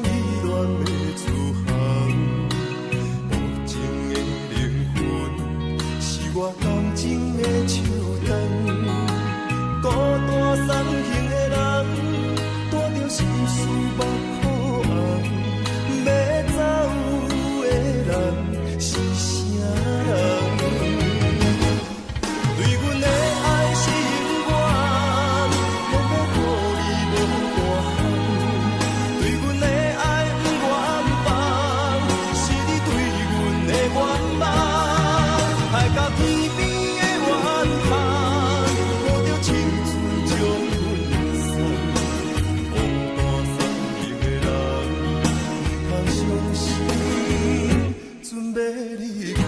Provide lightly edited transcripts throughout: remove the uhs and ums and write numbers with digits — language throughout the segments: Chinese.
依恋要自航，无情的灵魂是我感情的手段，孤单送行的人，带着心事目苦红，要走的人是啥人？对阮的爱是永远，偏要予你无大限。对阮的爱不愿放，是你对阮的愿望。海角天边的远航，抱着青春将阮送。孤单送行的人，通相信准要离开。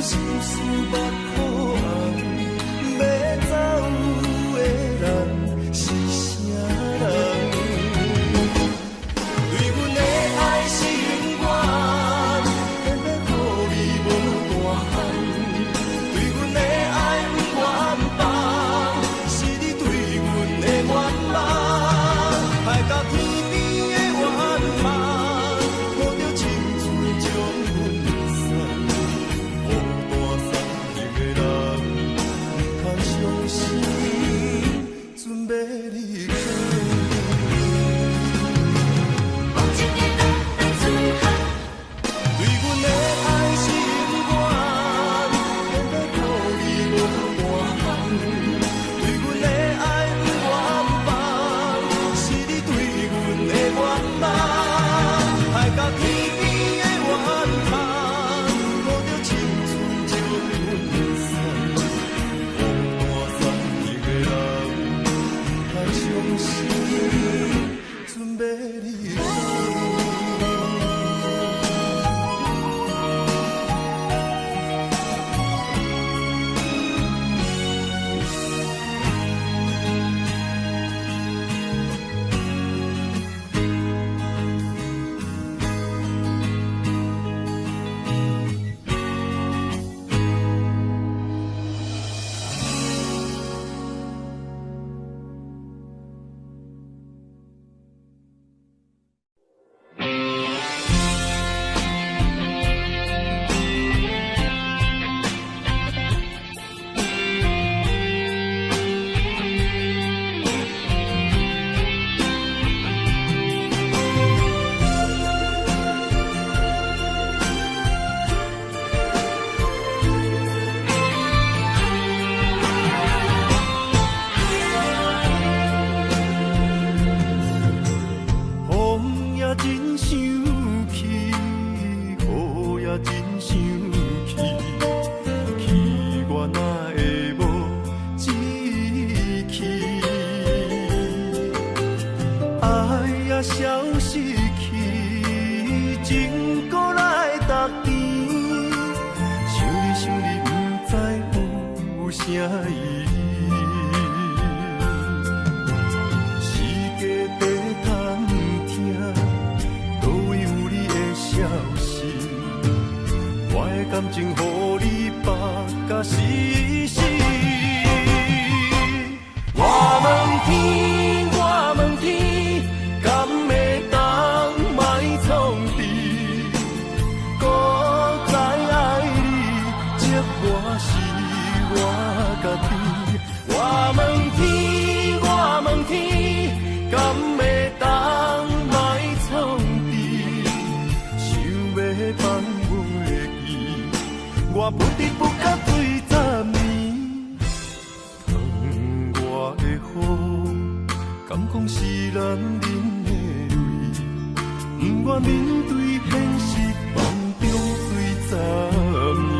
心事目苦红，要走的人是啥人？对阮的爱是永远，偏要予你无大限。对阮的爱不愿放，是你对阮的愿望。海角天边的远航，抱着青春将阮送。准备离开。无情的人要自航，对阮的爱是永远，偏要予你无大限。对阮的爱不愿放，是你对阮的愿望。海角天边的远航，抱着青春将阮送。相信准备离开。敢讲是男人的泪，不愿面对现实，梦中醉10年。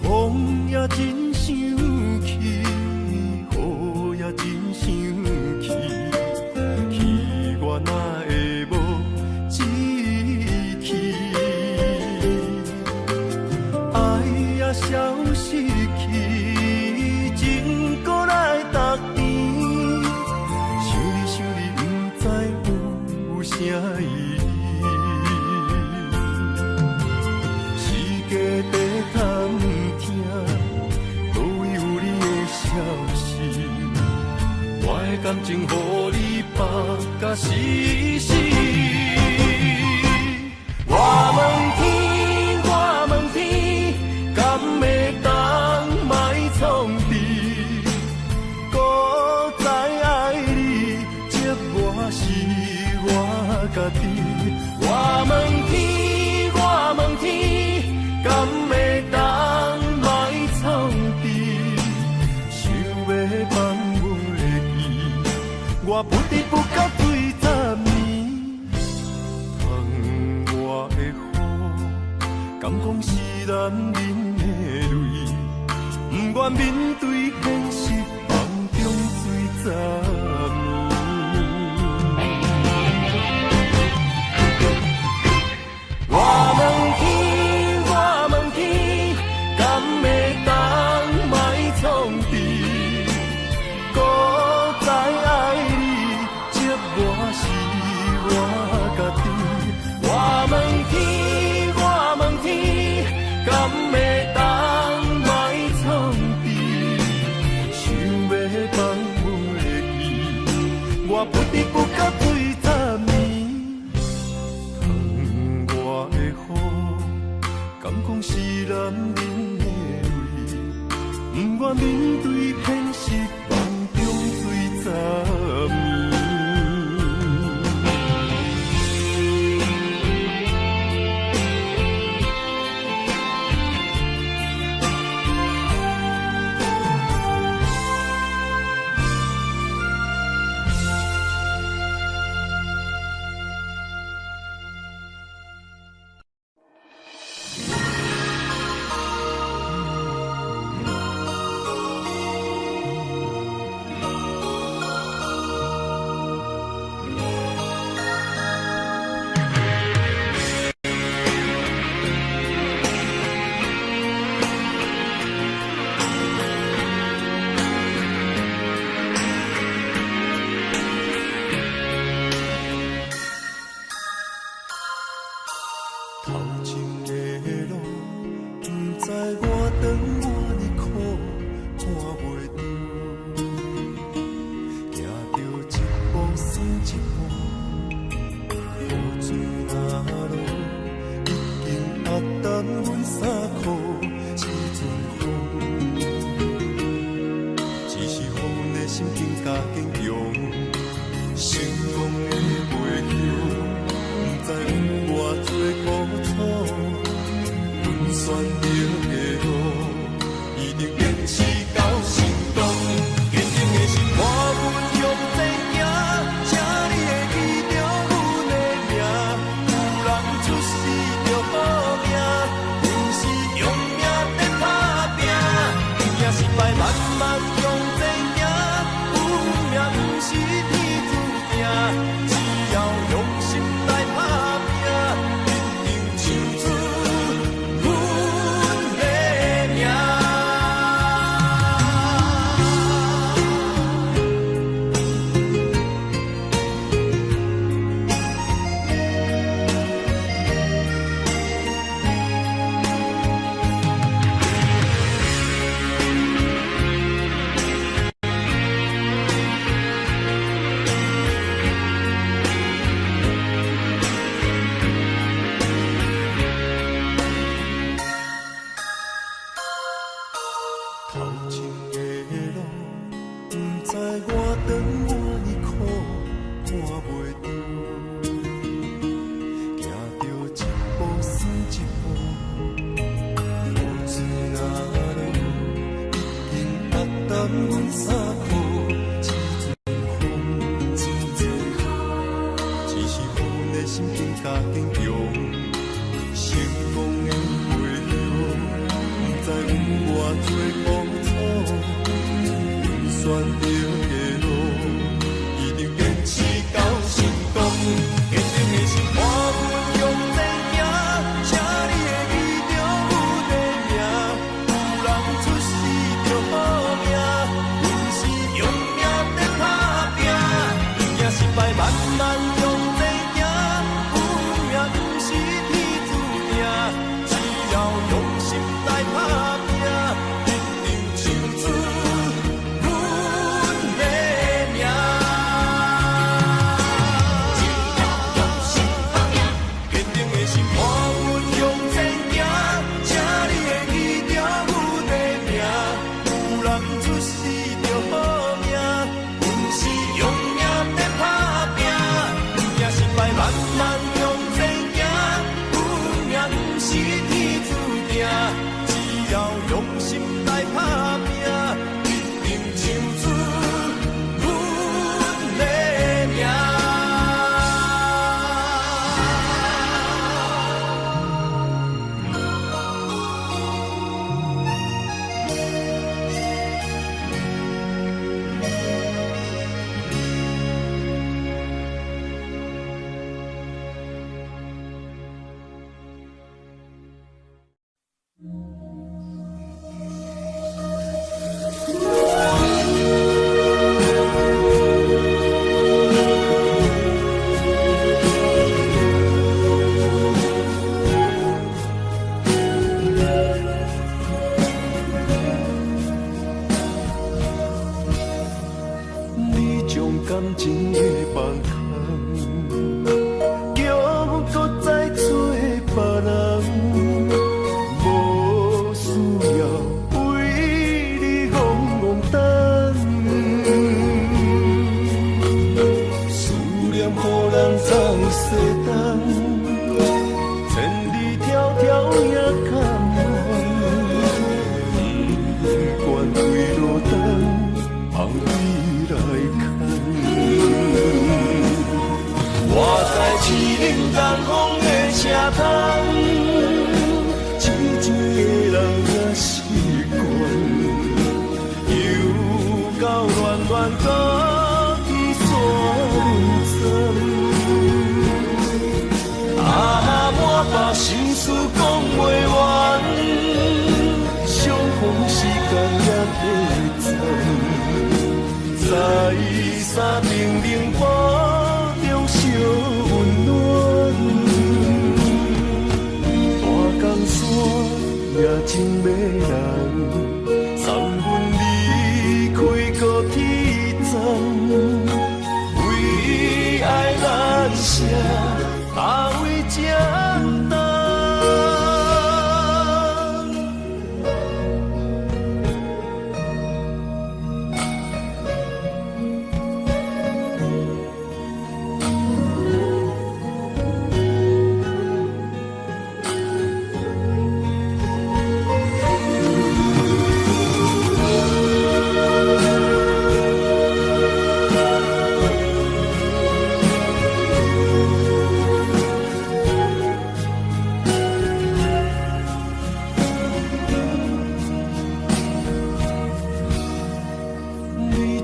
风也真生气，雨也真生气，气我哪会无志气？爱也消失去，情搁来逐甜，想你想你，不知有啥意义。世界在探听，倒位有你的消息？我的感情，予你绑甲死死。我问天，我问天，敢会当莫创治？搁再爱你，这我是我家己。我问天，我问天，敢会当莫创治？想要放袂记，我不得不甲对10年。窗外的雨，敢讲是男人的泪，不愿面对现实，梦中醉10年。我问天，我问天，敢会当莫创治？搁再爱你，这我是我家己。我问天，我问天，敢会当莫创治？想要放袂记，我不得不甲对10年。窗外的雨，敢讲是男人的泪，不愿面对现实，梦中醉10年。头前的路，不知我长我哩苦，看袂着，行着一步算一步，雨水若落，已经压淡阮衫裤，时阵风，只是予阮的心境加坚强，成功的袂晓。不知有偌多苦楚，阮选择的路，一定坚持到成功。坚定的心伴阮向前行，请你会记着阮的名。有人出世着好命，不是用命在打拼。惊失败慢慢向前行，有命不是天注定，只要用心来打拼。感情的放空，叫阮搁再做别人，无需要为你戆戆等。思念予人总西东，千里迢迢也甘愿，不管几落冬，望你来牵。我在市林东风的车窗，静静的人也习惯，又到暖暖高天山村。啊，满腹心事讲袂完，相逢时间也短暂，在山顶冷波中烧温暖。大江山也真迷人，送阮离开高铁站，为爱难舍。阿为简单，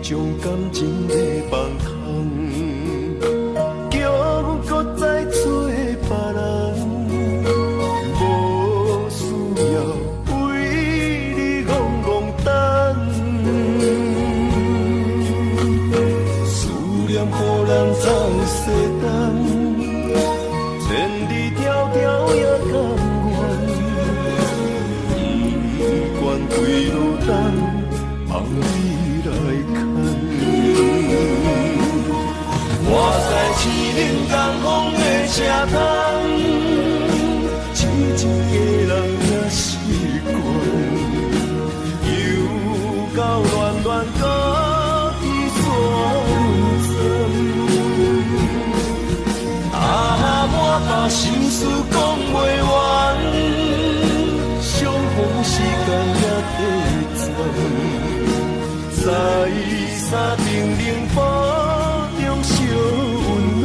将感情的放空，叫阮搁再做别人，无需要为你戆戆等。思念予人总西东，千里迢迢也甘愿，不管几落冬，望你来牵。我在市林东风的车窗，静静的人也习惯，又到暖暖高天山村。啊，满腹心事讲袂完，相逢时间也短暂。在山顶冷波中烧温暖，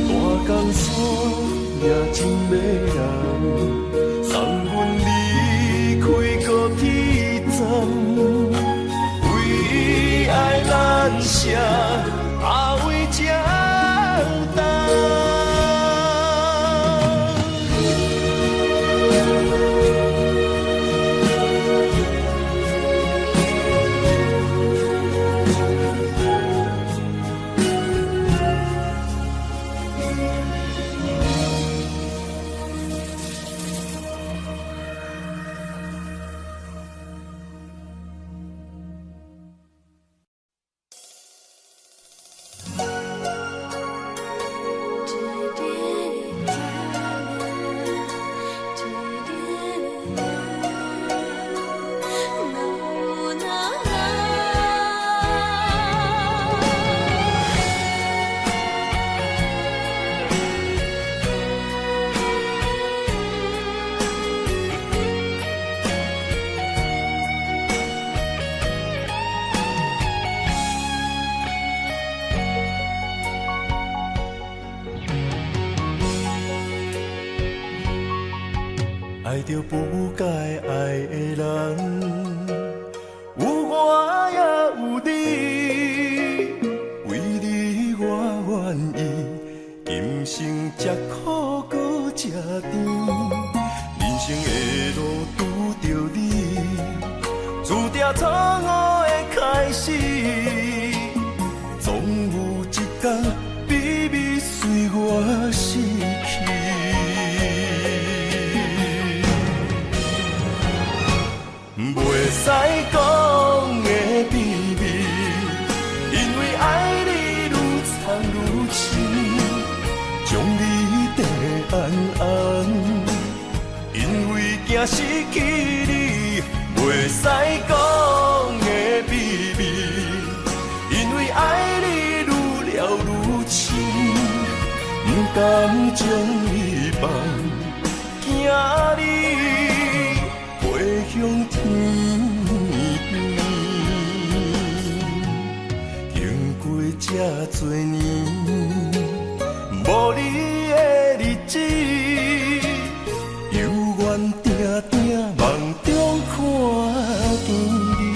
大江山也真迷人，送阮离开高铁站，为爱难舍，阿为简单。爱着不该爱的人，有我也有你，为你我愿意，今生吃苦搁吃甜，人生的路拄着你，注定错误的开始，总有一天秘密随我逝去。袂使讲的秘密，失去你，袂使讲的秘密，因为爱你愈了愈深，不甘将你放，惊你飞向天边。经过这多年，无你的日子。定定梦中看见你，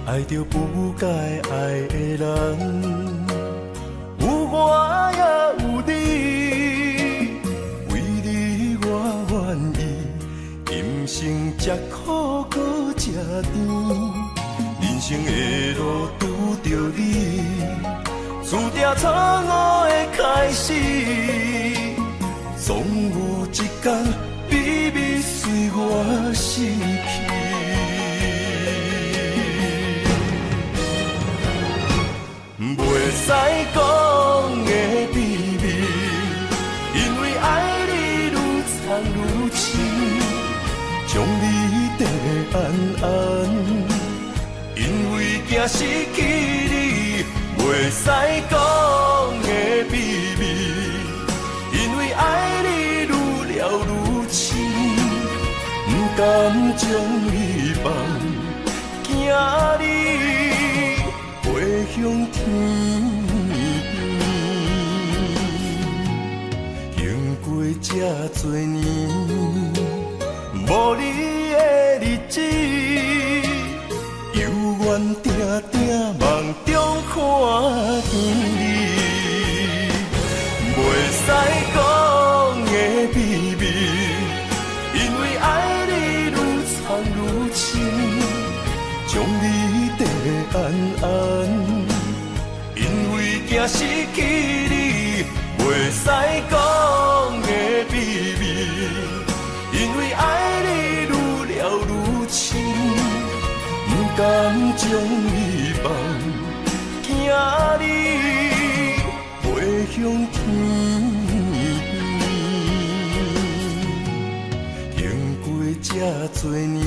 爱着不该爱的人，有我也有你，为你我愿意，今生吃苦搁吃甜，人生的路拄着你，注定错误的开始，总有一天秘密随我逝去。袂使讲的秘密，因为爱你愈藏愈深，将你跟安安，因为惊失去你。袂使讲的秘密，因为爱你愈了愈深，不甘将你放，惊你飞向天边。经过这多年，无你的日子，犹原定定梦中看见你。袂使讲的秘密，因为爱你愈藏愈深，将你跟安安，因为惊失去你。袂使讲的秘密，因为爱你愈了愈深，不甘将你放，惊你飞向天边。经过这多年，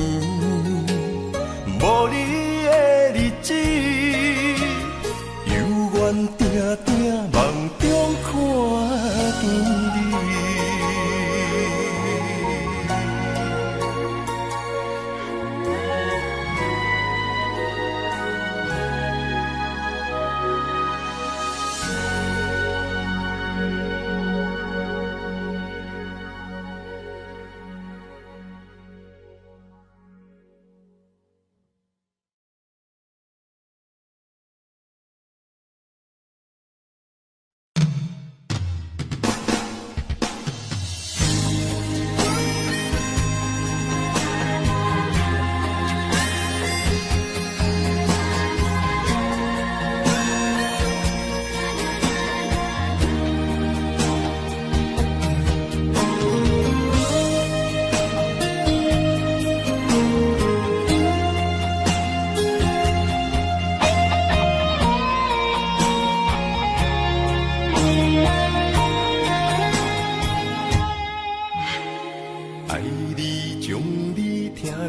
无你的日子，犹原定定梦中看见你。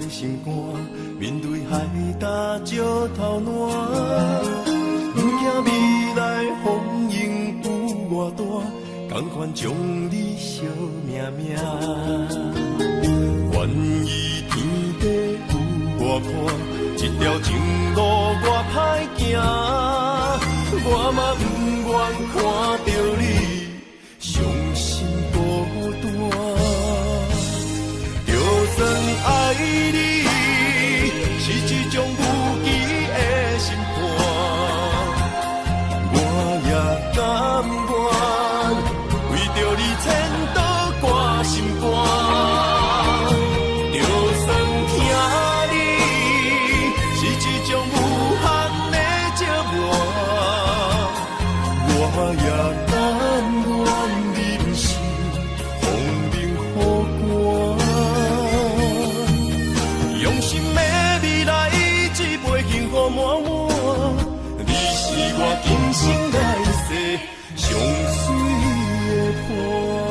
心肝，面对海大石头烂，不惊未来风雨有偌大，同款将你惜命命。愿意天地有我看，这条情路我歹行，我嘛不愿看到你伤心孤单。就算爱你是一种无期的心肝，我也甘愿为着你牵倒挂心肝。福满满，你是我今生来世上水的伴。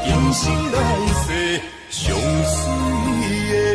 今生来世上水的伴。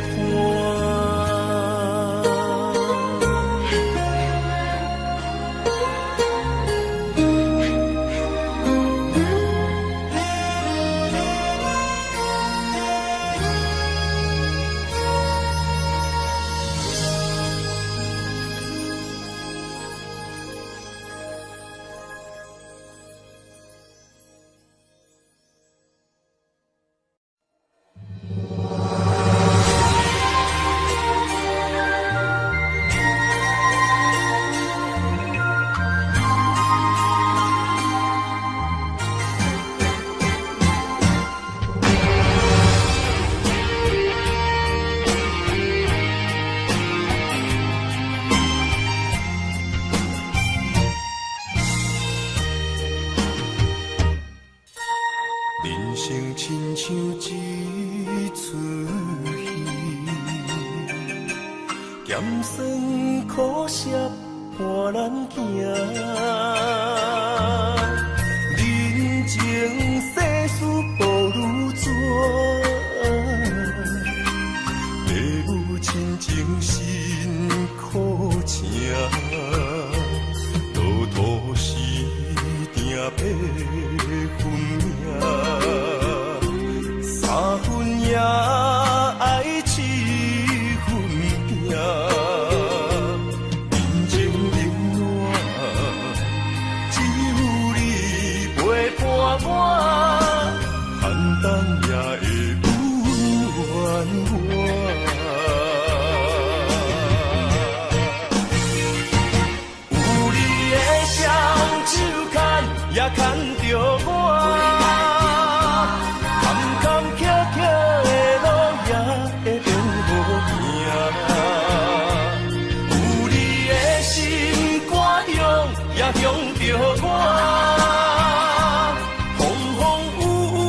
风风雨雨，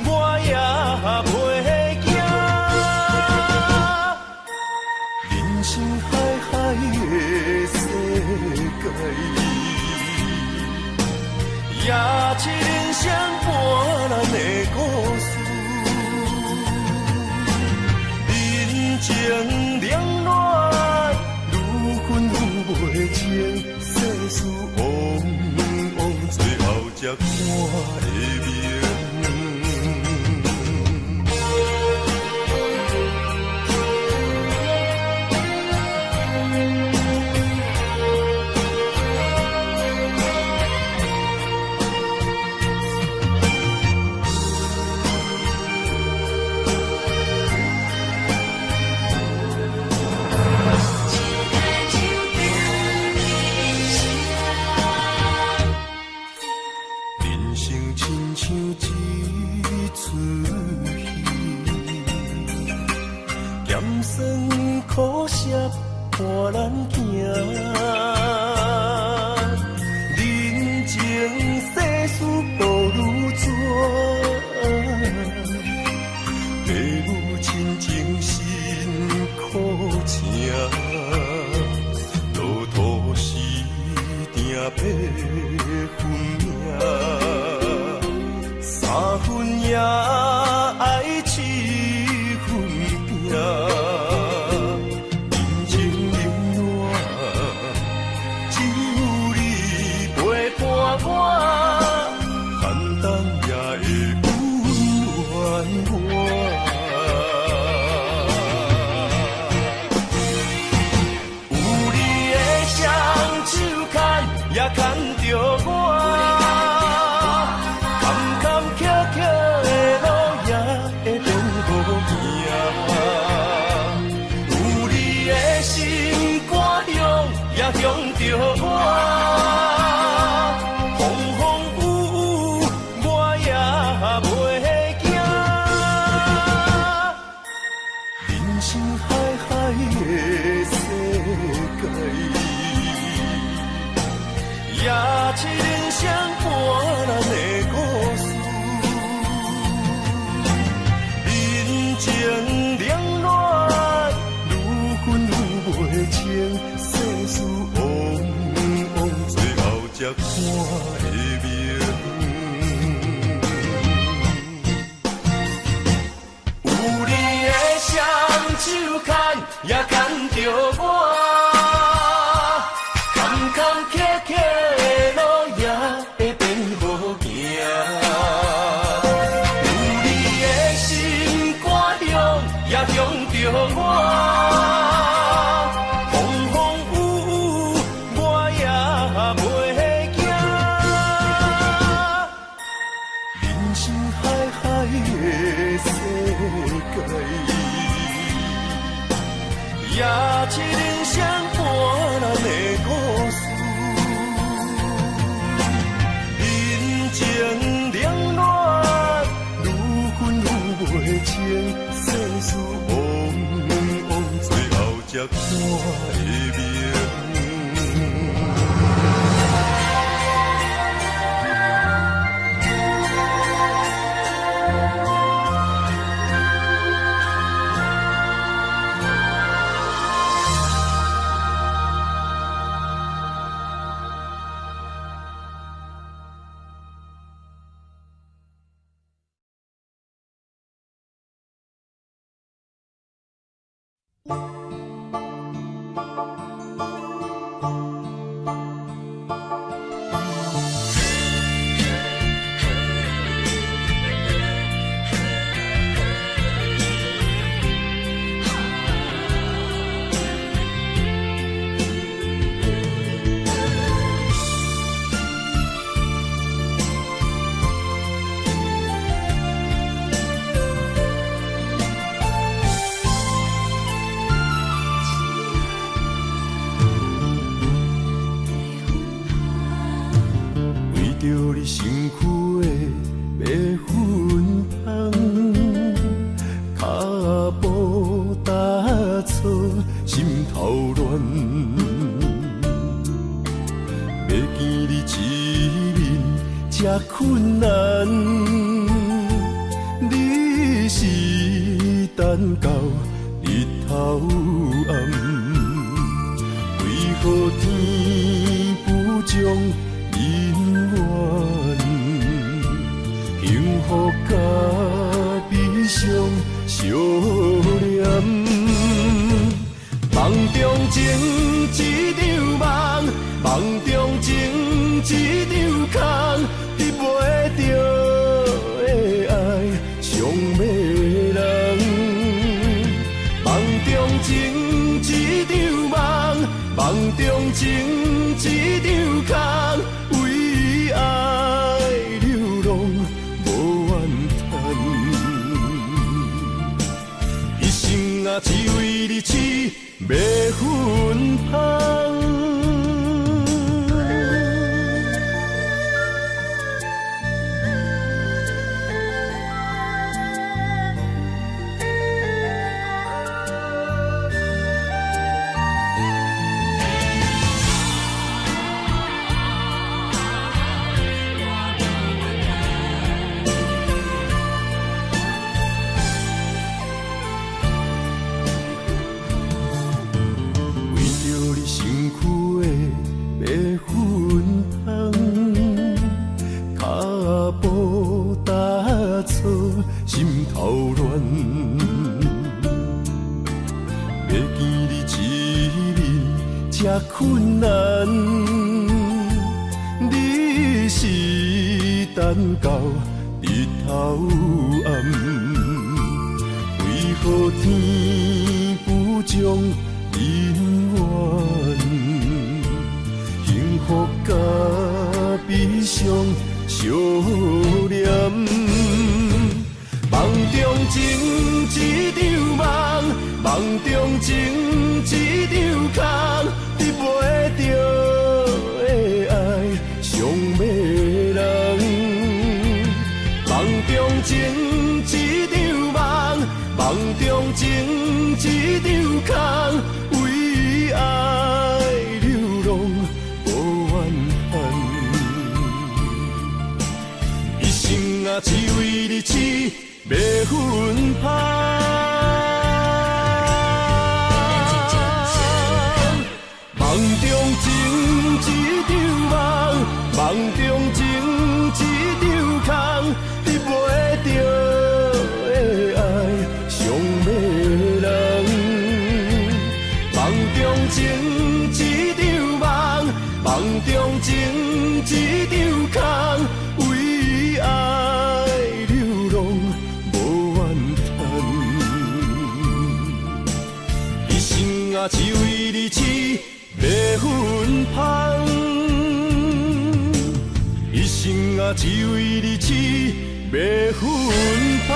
我也袂惊。声伴咱的故事。人情冷暖，愈分愈袂清，世事往往最后才看会明。苦涩伴咱行，人情世事都愈绝，父母亲情辛苦请，路途时定要分命，三分也爱七分拼。牵着我，坎坎坷坷的路也会变好行。有你的心肝向，也向着我，风风雨雨我也袂惊。人生海海的世界。也是人生伴咱的故事，人情冷暖，愈分愈袂清，世事往往最后才看会明。有你的双手牵，也牵着我，坎坎坷坷。向着我，风风雨雨我也袂惊。人生海海的世界，也是人生伴咱的故事。人情冷暖，愈分愈袂清。世事往往最后才看会明。着你身躯的白粉红，脚步踏错，心头乱。要见你一面这困难，你是等到日头暗，为何天不将人怨？福甲悲伤相连，梦中情一场梦，梦中情一场空，得袂着的爱上迷人。梦中情一场梦，梦中情一场空，为爱流浪无怨叹，一生啊只为你痴袂分芳。心头乱，要见你一面这困难，你是等到日头暗，为何天不将人怨？幸福甲悲伤相连。梦中情一场梦，梦中情一场空，得袂着的爱上迷人。梦中情一场梦，梦中情一场空，为爱流浪无怨叹，一生啊只为你痴。袂分芳，梦中情一场梦，梦中情一场空，得袂着的爱上迷人。梦中情一场梦，梦中情一场空，为爱流浪。啊，只为你痴袂分芳，一生啊，只为你痴袂分芳。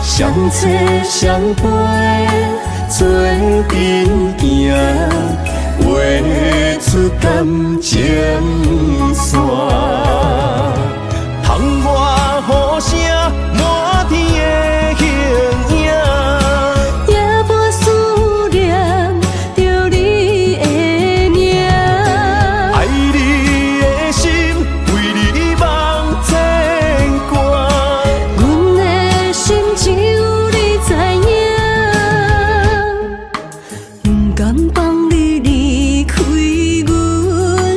相册相陪，做阵行，画出感情线。窗外雨声，满天的形影，夜半思念着你的名。爱你的心，为你梦牵挂。阮的心只有你知影，不甘放你离开阮。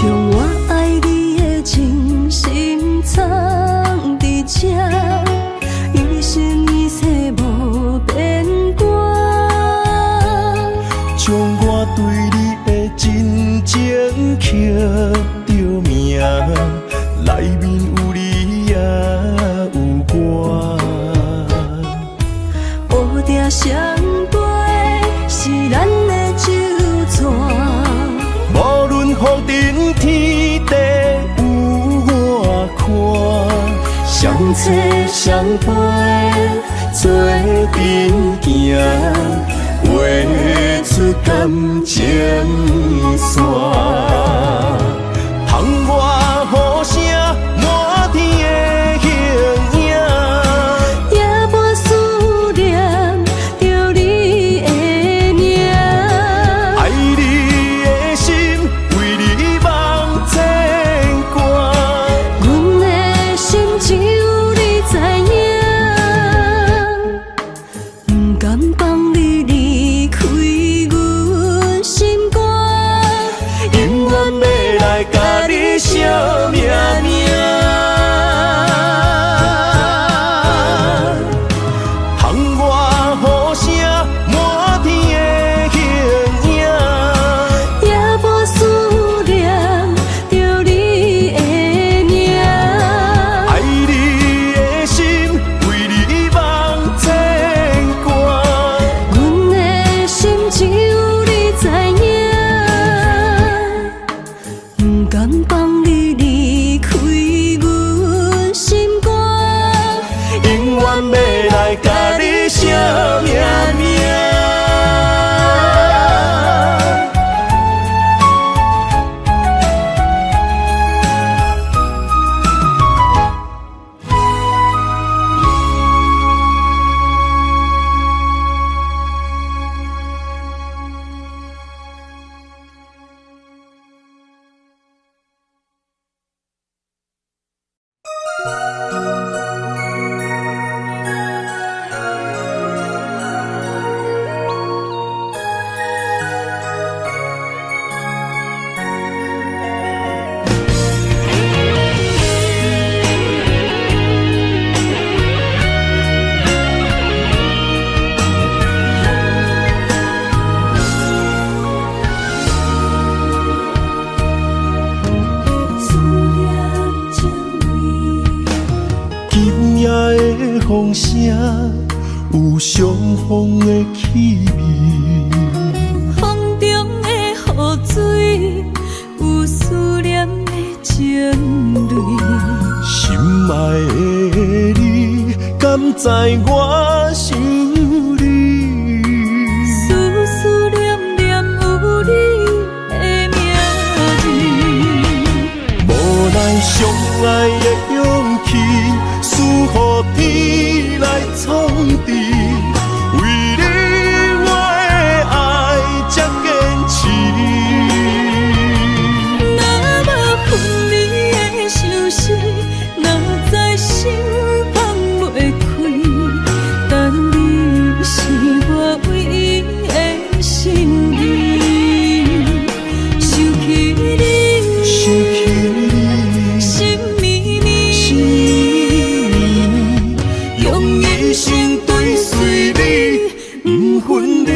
将我爱你的真心藏伫这，一生一世无变卦。将我对你的真情刻着名，内面有你也有我。乌蝶双飞是咱的酒泉，无论风尘天地有我看，相切相陪做阵行，画出感情线。窗外雨声满天的形影，夜半思念着你的名。爱你的心为你梦牵挂，阮的心只有你知影，不甘放你离开阮心肝，永远要来甲你惜命命。窗外雨声满天的形影，夜半思念着你的名。爱你的心为你梦牵挂，阮的心只有你知影，不甘放你离开阮心肝，永远要来甲你惜命命。今夜的风声有相逢的气味，风中的雨水有思念的情泪，心爱的你，敢知我想你？思思念念有你的名字，无奈相爱的勇气，输予天来创治。为你我的爱才坚持。若无分离的相思，哪知心放袂开。但你是我唯一的心意，想起你，心绵绵，用一生追随你，不分离。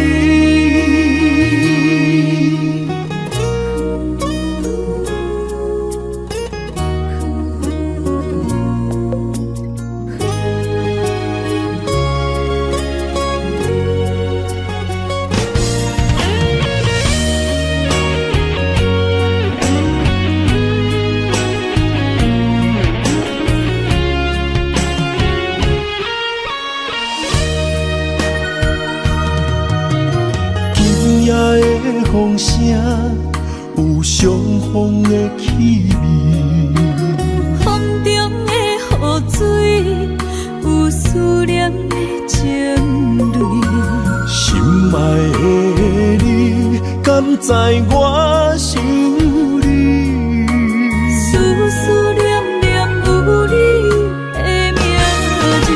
今夜的风声有相逢的气味，风中的雨水有思念的情泪，心爱的你，敢知我想你？思思念念有你的名字，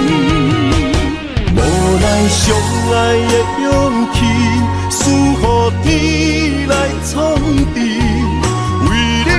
无奈相爱的勇气，输予天来创治。为你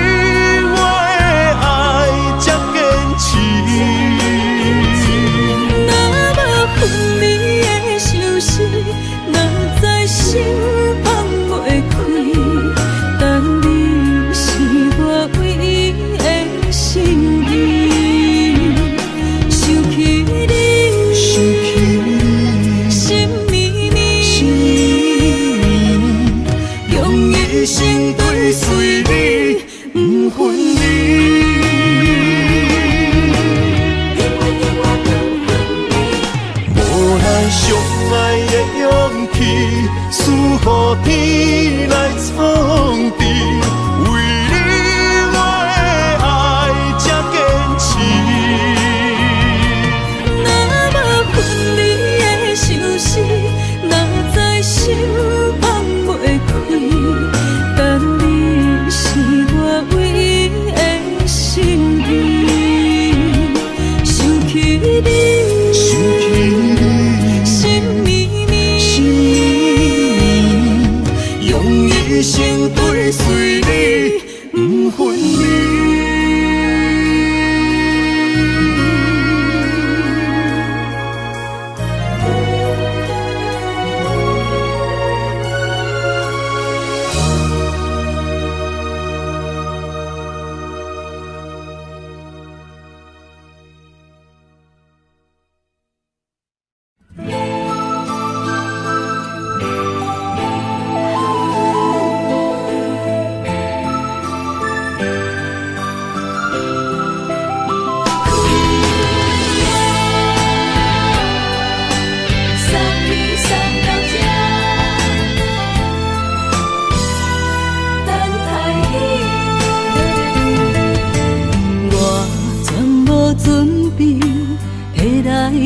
会随你不分离。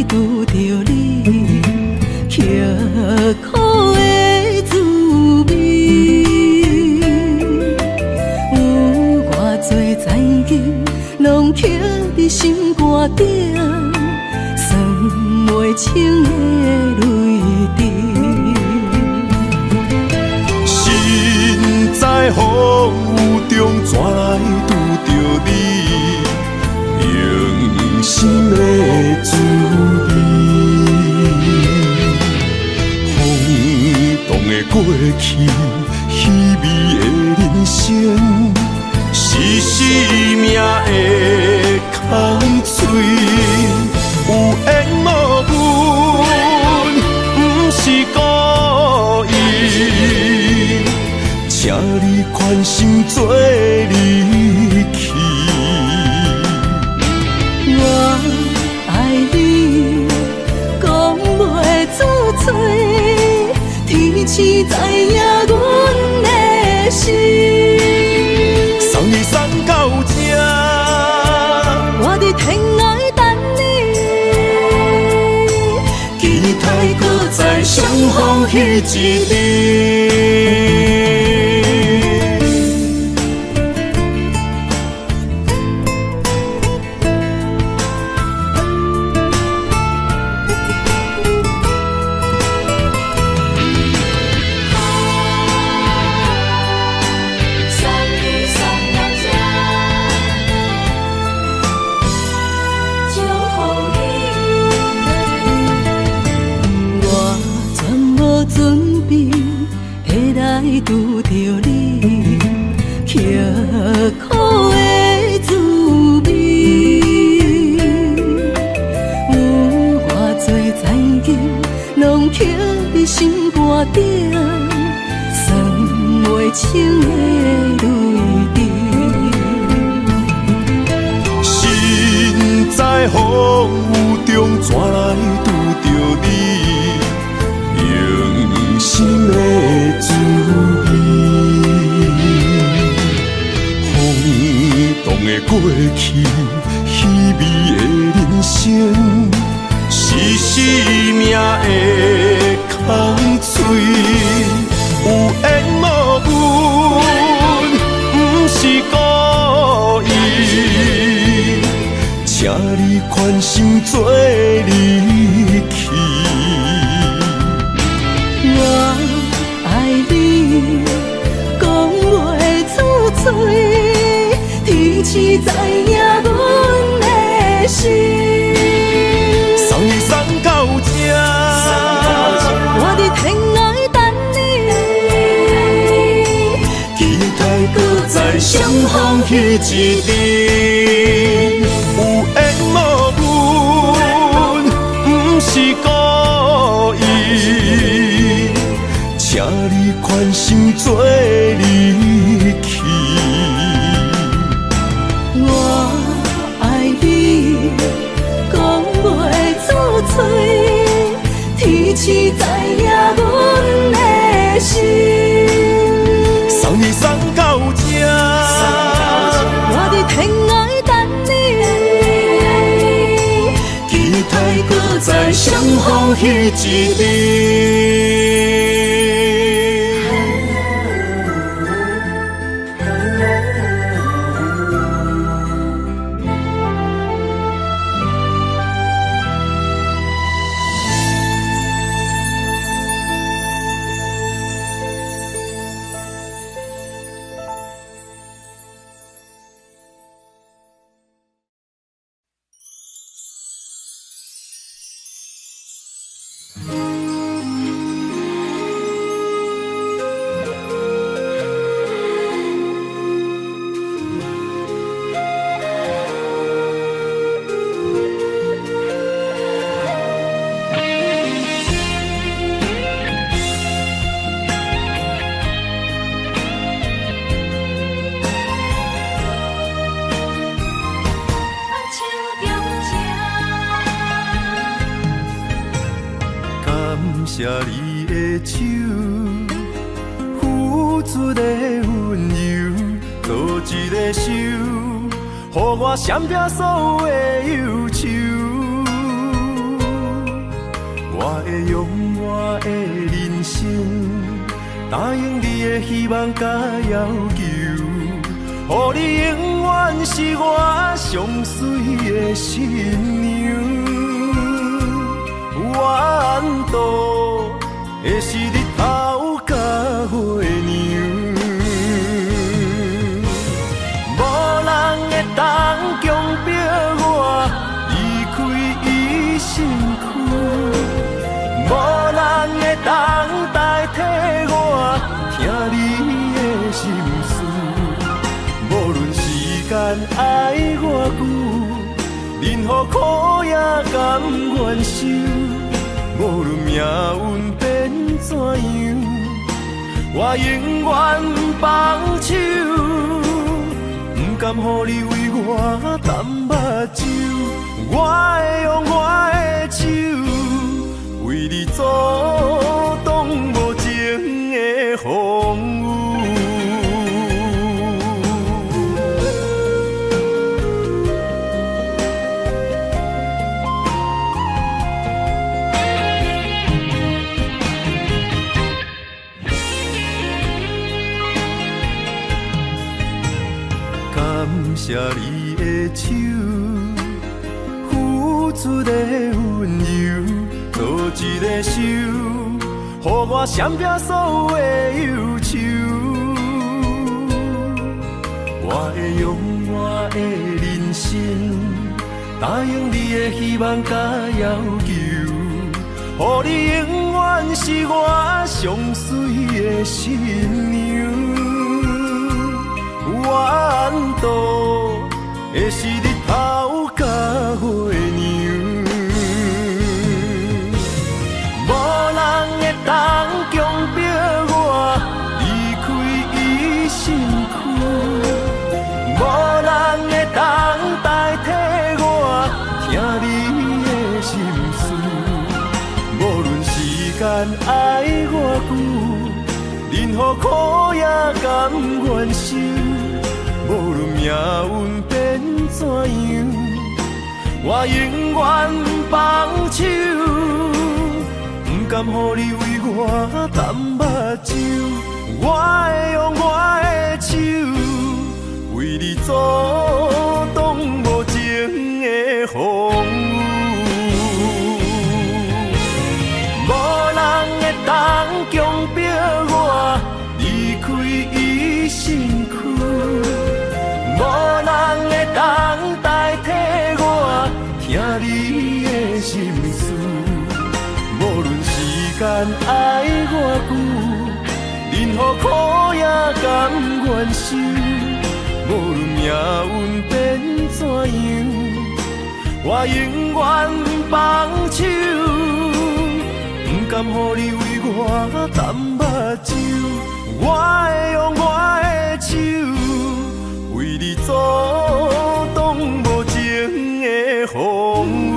拄着你，刻苦的滋味，有偌多灾情，拢刻伫心肝顶，算袂清的泪滴。心在风雨中，怎来拄着你？用心的滋味，风动的过去，稀微的人生，是生命的空嘴，有缘无分，不是故意，请你宽心做离去。我爱你，讲袂出嘴，天赐知影阮的心。送你送到这，我伫天涯等你，期待搁再相逢彼一日。拄着你，刻苦的滋味，有偌多灾情，拢刻伫心肝顶，算袂清的泪滴。心在风雨中，怎来拄着你？用心的滋味，风动的过去，稀微的人生，是生命的空嘴，有缘无分，不是故意，请你宽心做离去。我爱你，讲袂出嘴，天赐知影阮的心。送你送到这，我伫天涯等你，期待搁再相逢彼一日。有缘无分，不是故意，请你宽心做离去。我爱你，讲袂出嘴，天赐知影阮的心。送你送到这，我伫天涯等你，期待搁再相逢彼一日。谢你的手，付出的温柔，多一个手，予我闪避所有的忧愁。我会用我的人生，答应你的希望甲要求，予你永远是我上水的新娘。缘途会是日头甲月亮，无人会当强迫我离开伊身躯，无人会当代替我听你的心事。无论时间爱我久，任何苦也甘愿受。无论命运变怎样，我永远放手，不甘予你为我淡目睭。我会用我的手，为你阻挡无情的风雨。感谢你的手，付出的温柔，多一个手，予我闪避所有的忧愁。我会用我的人生，答应你的希望甲要求，予你永远是我上水的新娘。缘途会是日头甲月亮，无人会当强迫我离开伊身躯，无人会当代替我听你的心事。无论时间爱我久，任何苦也甘愿受。无论命运变怎样，我永远放手，不甘予你为我淡目睭。我会用我的手，为你阻挡无情的风雨。无人会当强迫我离开伊身躯，无人会当代替我听你的心事。无论时间爱我久，任何苦也甘愿受。无论命运变怎样，我永远放手，不甘予你为我淡目睭。我会用我的手，为你阻挡无情的风雨。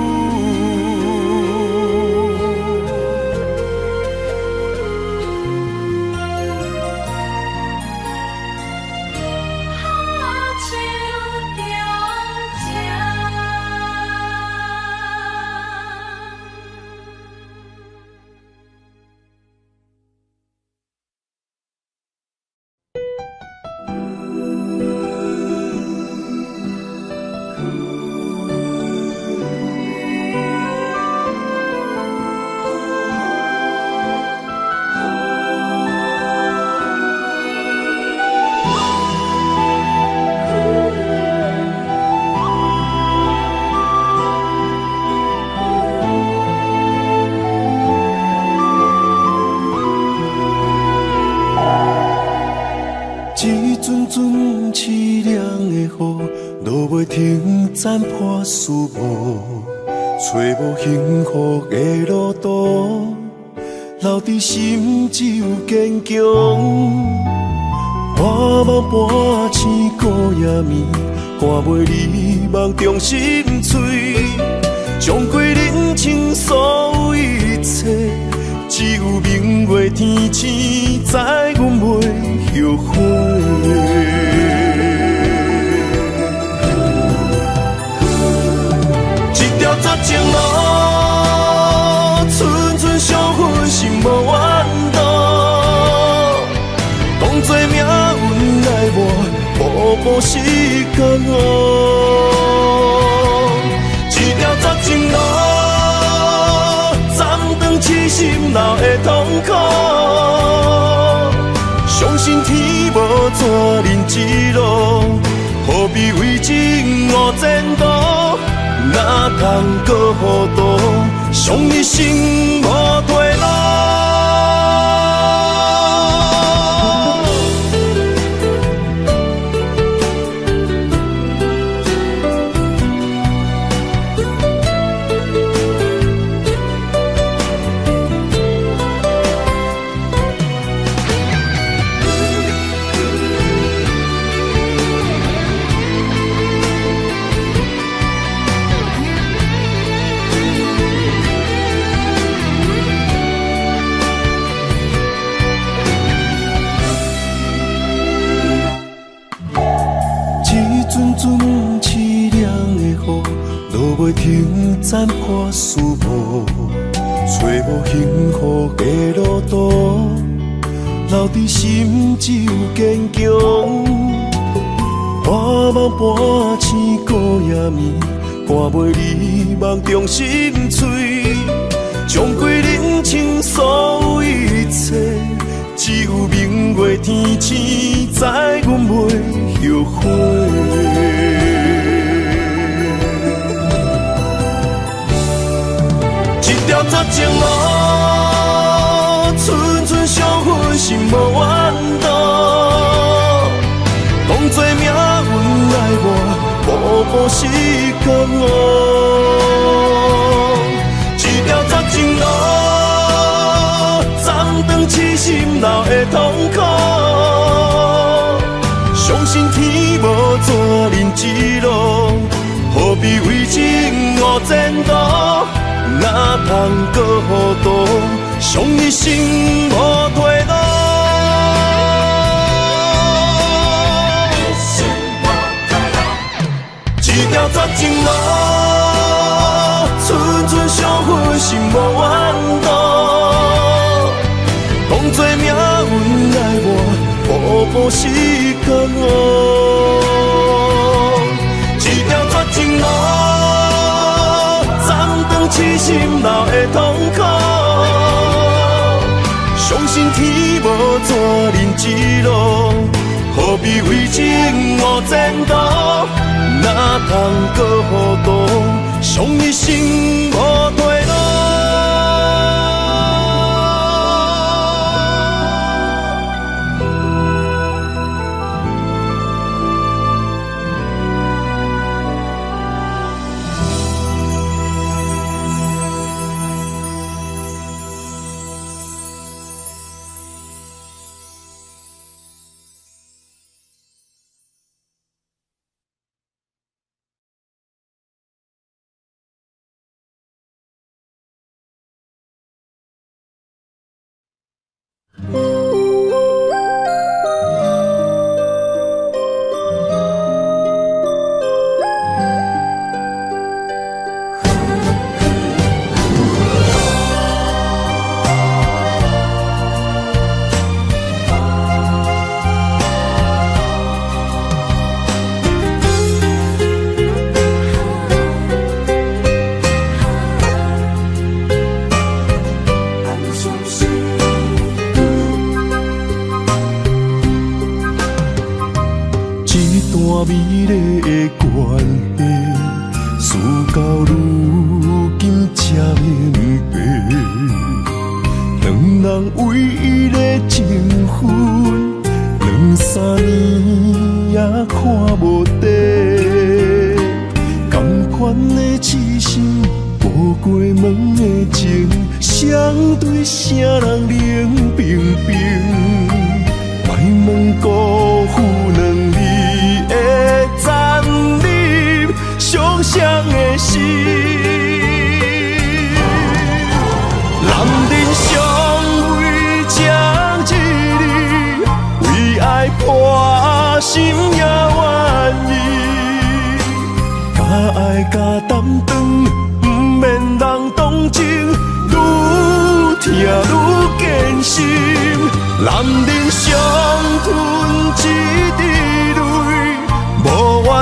斩破思无，找无幸福的路途，留伫心只有坚强。半梦半醒孤夜眠，看袂你梦中心碎，将过人生所有一切，一只有明月天星知阮袂后悔。一条绝情路，寸寸相分，心无怨妒。当作命运来磨，步步是甘我。一条绝情路，暂断痴心闹的痛苦。相信天无怎人之路，何必为情误前途？哪通搁糊涂，伤一生无退路。阵凄凉的雨，落袂停，斩破思慕，找无幸福的路途，留伫心只有坚强。半梦半醒孤夜眠，赶袂离梦中心碎，将归人生所有一切，只有明月天星知阮袂后悔。一条绝情路，寸寸相分，心无怨妒。当作命运来磨，步步是甘我。一条绝情路，暂断痴心闹的痛苦。相信天无怎人之路，何必为情误前途？哪通搁糊涂，伤一生无退路。一条绝情路，寸寸相分，心无怨妒。当作命运来磨，步步是甘我。一条绝情路，痴心闹的痛苦，相信天无怎人之路，何必为情误前途？哪通搁糊涂，伤一生无退路。美丽的关系，事到如今才明白，两人唯一的情分，两三年也看无底。同款的痴心，无过门的情，相对啥人冷冰冰？莫问辜负两字。残忍伤伤的心，男人伤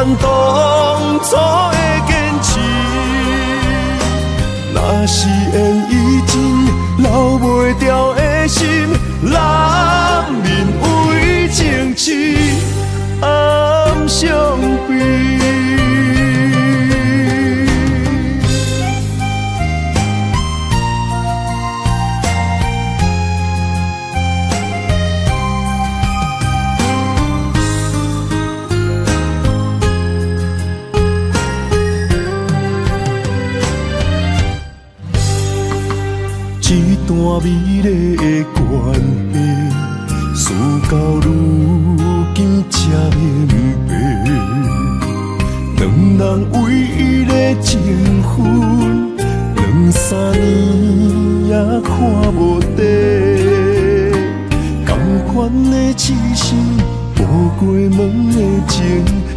怨当初的坚持。若是缘已尽，留袂住的心，难免为情痴暗伤悲。一段美丽的关系，事到如今才明白，两人唯一的情分，2、3年也看无底。同款的痴心，无过门的情，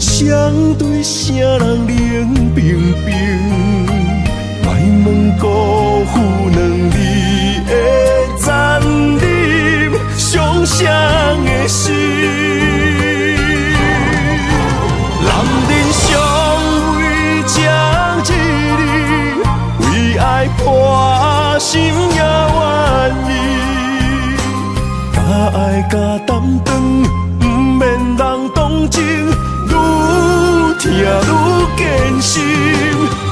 相对啥人冷冰冰？莫问辜负两字的残忍，伤谁的心？男人尚为情一日，为爱破心也愿意。敢爱敢担当，不免人同情，愈疼愈艰辛。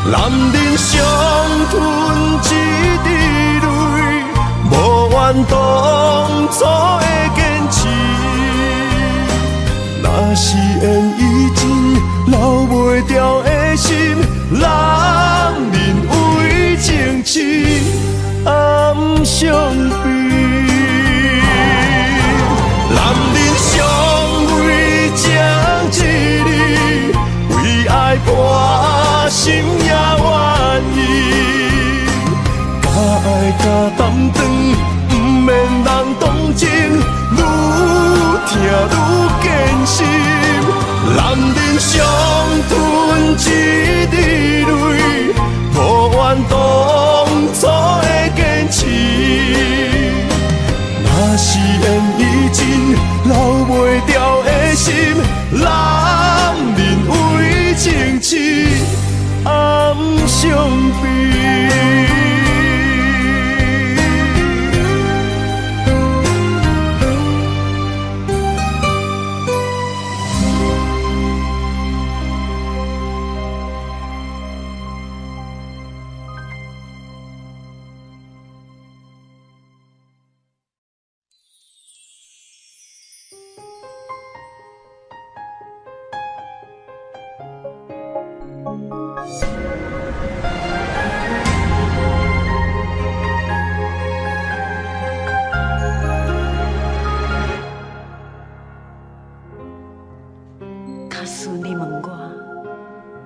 男人伤吞一滴泪，无怨当初的坚持。若是缘已尽，留袂住的心，难免为情痴暗伤悲。男人尚为情一日，为爱破心也愿意。敢爱敢担当，不免人同情，愈疼愈艰辛。男人伤吞一滴泪，无怨当初的坚持。若是缘已尽，留袂住的心，难免为情痴暗伤悲。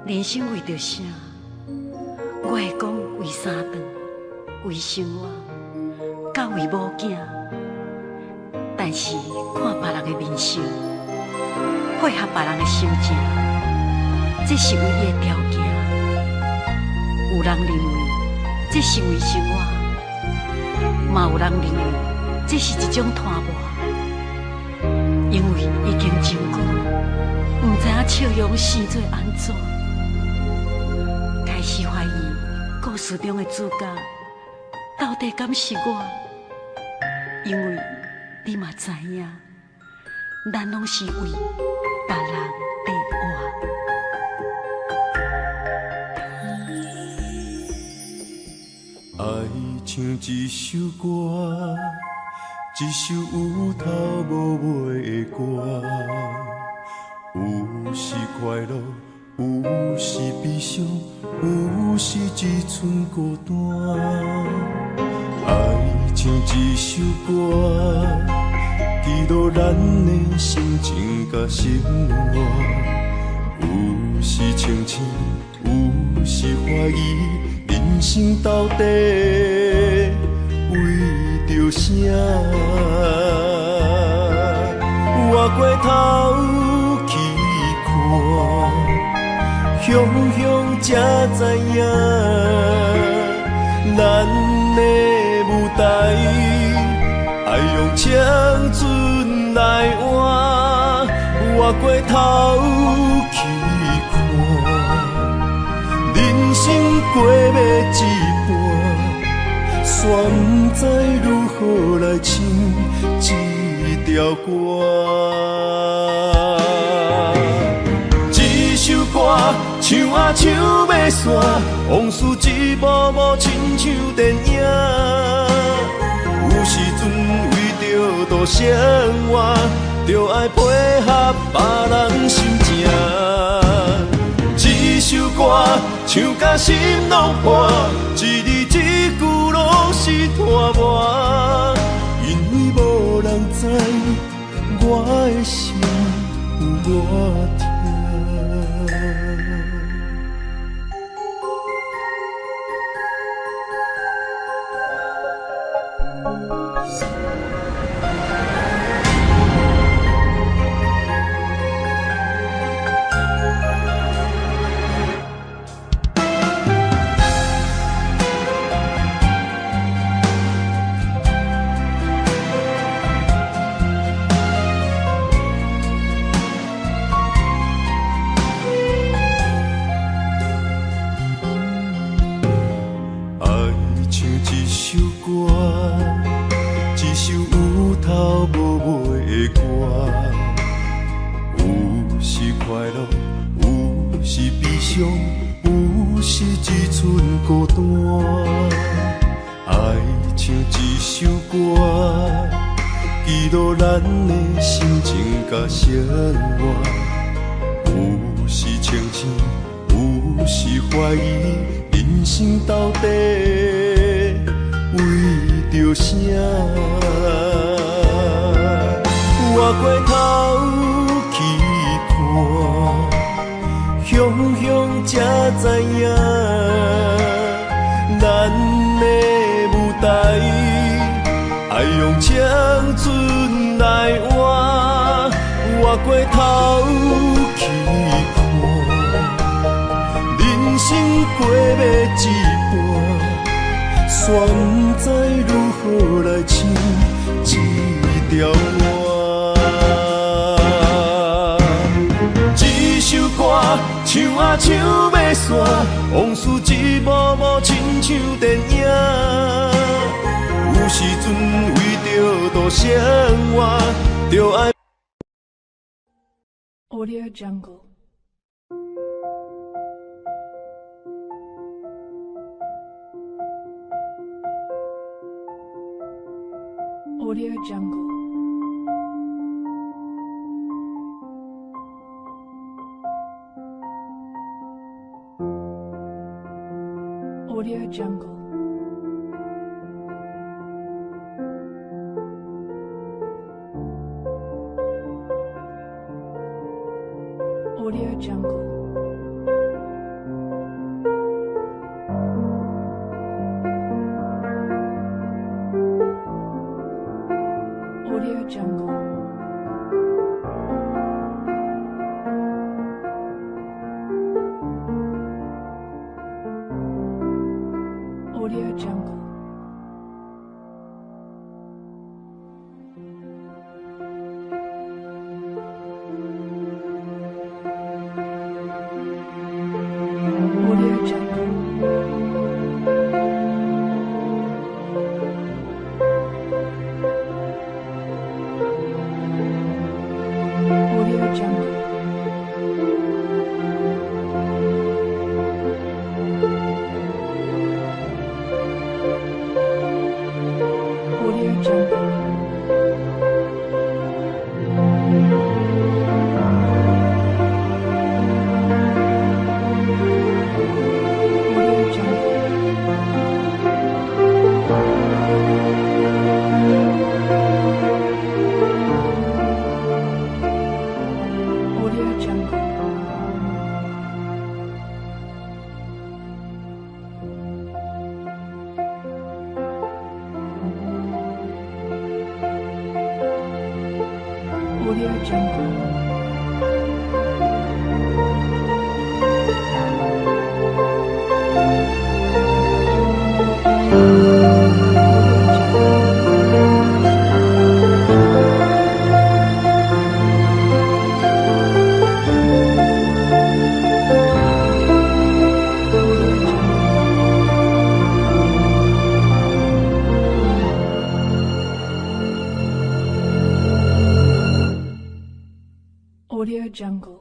人生为着啥？我会讲为三顿，为生活，甲为某囝。但是看别人的面相，配合别人的心情，这是唯一的条件。有人认为这是为生活，嘛有人认为这是一种拖磨。因为已经真久，唔知影笑容生做安怎。开始怀疑故事中的主角到底敢是我，因为你嘛知影，咱拢是为别人在活。爱像一首歌，一首有头无尾的歌，有时快乐。有时悲伤，有时只剩孤单。爱像一首歌，记录咱的心情甲生活。有时清醒，有时怀疑，人生到底为着啥？我过头去看。雄雄才知影，咱的舞台爱用青春来换。我过头去不知如何来唱这条歌。这首歌唱啊唱要散，往事一幕幕亲像电影。有时阵为着度生活，就爱配合别人心情。这首歌唱甲心拢破，一字一句拢是拖磨，因为无人知我的心有偌痛。有时只剩孤单，爱唱一首歌，记录咱的心情甲生活。有时清醒，有时怀疑，人生到底为着啥？我过头去看，乡乡才知影，咱的舞台爱用青春来换。我过头去看，人生过要一半，煞不知如何来唱这条歌。这首歌唱啊唱要散，往事一幕幕亲像电影。有时阵为着度生活，就爱。Audio Jungle. Audio Jungle. Audio Jungle. Audio Jungle. Audio Jungle. Audio Jungle. Audio Jungle. Audio Jungle. Audio Jungle. Audio Jungle. Audio Jungle. Audio Jungle. Audio Jungle.